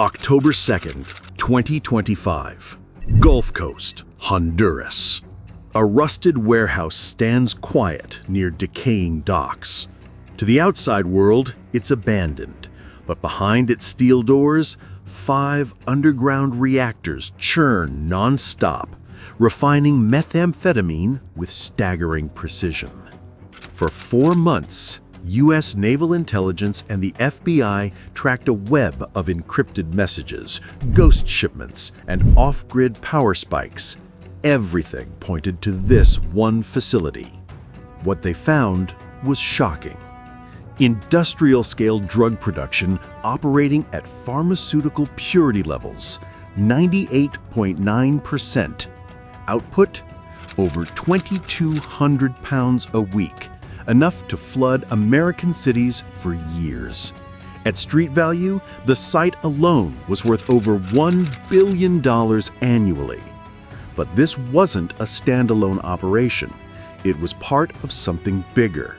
October 2nd, 2025. Gulf Coast, Honduras. A rusted warehouse stands quiet near decaying docks. To the outside world, it's abandoned, but behind its steel doors, 5 underground reactors churn non-stop, refining methamphetamine with staggering precision. For 4 months, U.S. naval intelligence and the FBI tracked a web of encrypted messages, ghost shipments, and off-grid power spikes. Everything pointed to this one facility. What they found was shocking. Industrial-scale drug production operating at pharmaceutical purity levels, 98.9%. Output, over 2,200 pounds a week, enough to flood American cities for years. At street value, the site alone was worth over $1 billion annually. But this wasn't a standalone operation. It was part of something bigger.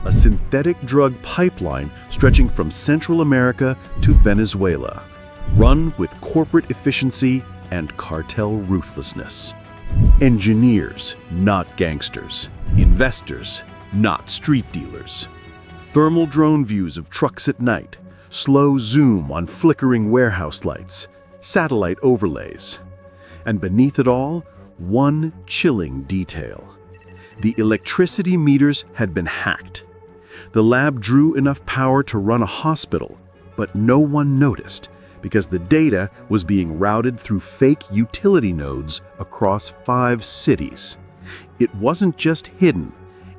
A synthetic drug pipeline stretching from Central America to Venezuela, run with corporate efficiency and cartel ruthlessness. Engineers, not gangsters. Investors, not street dealers. Thermal drone views of trucks at night, slow zoom on flickering warehouse lights, satellite overlays. And beneath it all, one chilling detail. The electricity meters had been hacked. The lab drew enough power to run a hospital, but no one noticed because the data was being routed through fake utility nodes across 5 cities. It wasn't just hidden,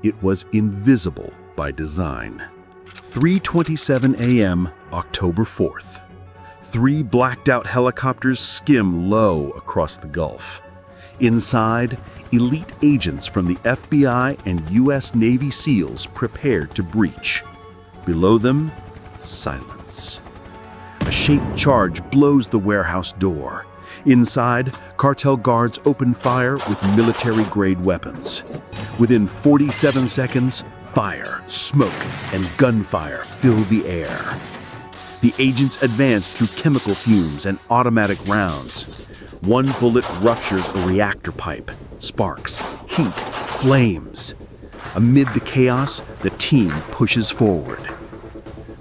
it was invisible by design. 3:27 a.m., October 4th. 3 blacked-out helicopters skim low across the Gulf. Inside, elite agents from the FBI and U.S. Navy SEALs prepared to breach. Below them, silence. A shaped charge blows the warehouse door. Inside, cartel guards open fire with military-grade weapons. Within 47 seconds, fire, smoke, and gunfire fill the air. The agents advance through chemical fumes and automatic rounds. One bullet ruptures a reactor pipe. Sparks, heat, flames. Amid the chaos, the team pushes forward.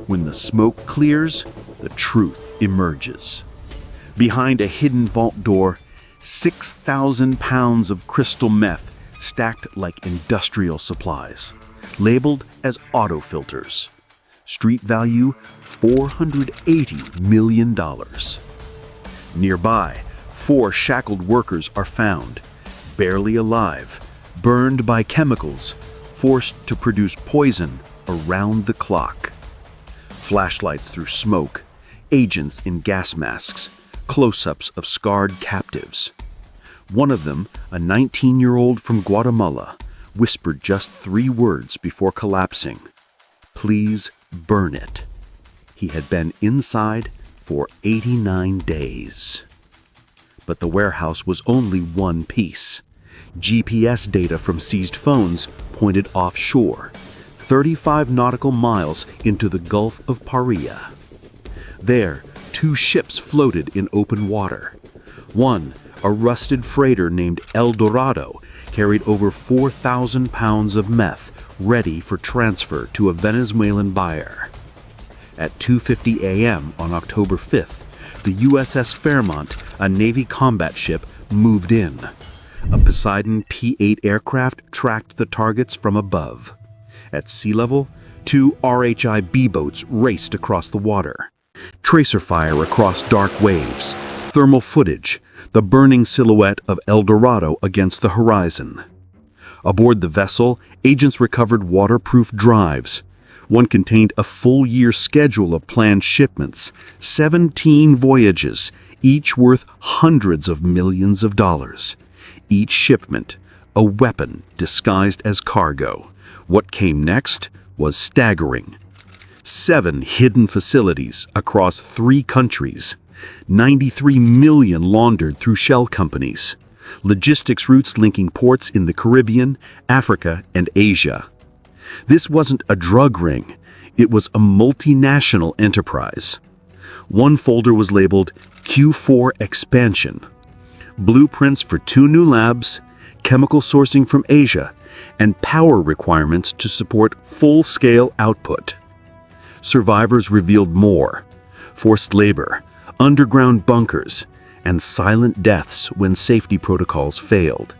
When the smoke clears, the truth emerges. Behind a hidden vault door, 6,000 pounds of crystal meth stacked like industrial supplies, labeled as auto filters. Street value, $480 million. Nearby, 4 shackled workers are found, barely alive, burned by chemicals, forced to produce poison around the clock. Flashlights through smoke, agents in gas masks, close-ups of scarred captives. One of them, a 19-year-old from Guatemala, whispered just 3 words before collapsing. "Please burn it." He had been inside for 89 days. But the warehouse was only one piece. GPS data from seized phones pointed offshore, 35 nautical miles into the Gulf of Paria. There, 2 ships floated in open water. One, a rusted freighter named El Dorado, carried over 4,000 pounds of meth ready for transfer to a Venezuelan buyer. At 2:50 a.m. on October 5th, the USS Fairmont, a Navy combat ship, moved in. A Poseidon P-8 aircraft tracked the targets from above. At sea level, 2 RHIB boats raced across the water. Tracer fire across dark waves, thermal footage, the burning silhouette of El Dorado against the horizon. Aboard the vessel, agents recovered waterproof drives. One contained a full-year schedule of planned shipments, 17 voyages, each worth hundreds of millions of dollars. Each shipment, a weapon disguised as cargo. What came next was staggering. 7 hidden facilities across 3 countries, 93 million laundered through shell companies, logistics routes linking ports in the Caribbean, Africa, and Asia. This wasn't a drug ring, it was a multinational enterprise. One folder was labeled Q4 Expansion, blueprints for 2 new labs, chemical sourcing from Asia, and power requirements to support full-scale output. Survivors revealed more: forced labor, underground bunkers, and silent deaths when safety protocols failed.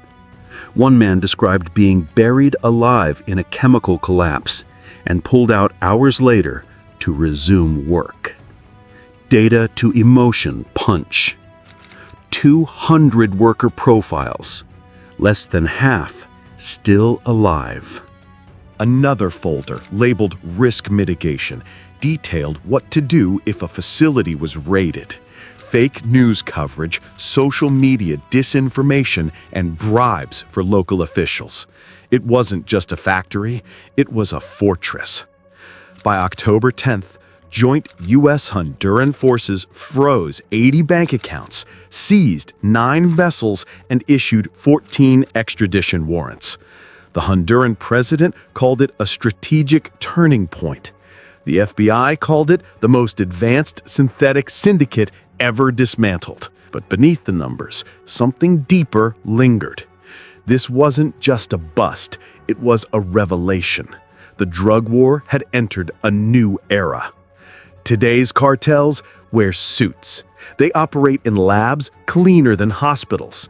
One man described being buried alive in a chemical collapse and pulled out hours later to resume work. Data to emotion punch. 200 worker profiles, less than half still alive. Another folder, labeled Risk Mitigation, detailed what to do if a facility was raided. Fake news coverage, social media disinformation, and bribes for local officials. It wasn't just a factory, it was a fortress. By October 10th, joint U.S.-Honduran forces froze 80 bank accounts, seized 9 vessels, and issued 14 extradition warrants. The Honduran president called it a strategic turning point. The FBI called it the most advanced synthetic syndicate ever dismantled. But beneath the numbers, something deeper lingered. This wasn't just a bust, it was a revelation. The drug war had entered a new era. Today's cartels wear suits. They operate in labs cleaner than hospitals.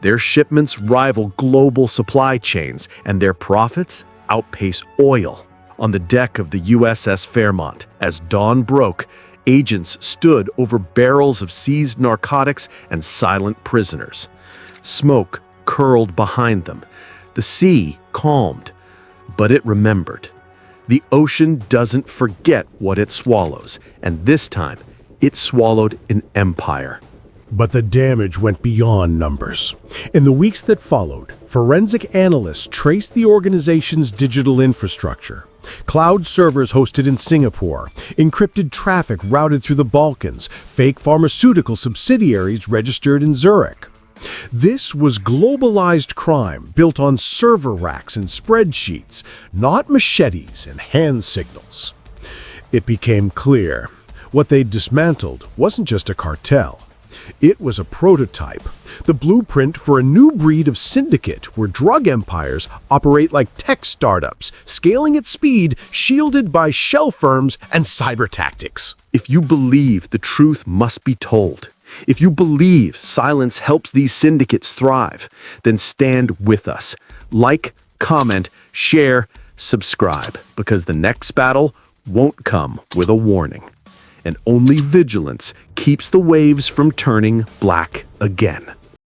Their shipments rival global supply chains, and their profits outpace oil. On the deck of the USS Fairmont, as dawn broke, agents stood over barrels of seized narcotics and silent prisoners. Smoke curled behind them. The sea calmed, but it remembered. The ocean doesn't forget what it swallows, and this time, it swallowed an empire. But the damage went beyond numbers. In the weeks that followed, forensic analysts traced the organization's digital infrastructure. Cloud servers hosted in Singapore, encrypted traffic routed through the Balkans, fake pharmaceutical subsidiaries registered in Zurich. This was globalized crime built on server racks and spreadsheets, not machetes and hand signals. It became clear what they'd dismantled wasn't just a cartel. It was a prototype, the blueprint for a new breed of syndicate where drug empires operate like tech startups, scaling at speed, shielded by shell firms and cyber tactics. If you believe the truth must be told, if you believe silence helps these syndicates thrive, then stand with us. Like, comment, share, subscribe, because the next battle won't come with a warning. And only vigilance keeps the waves from turning black again.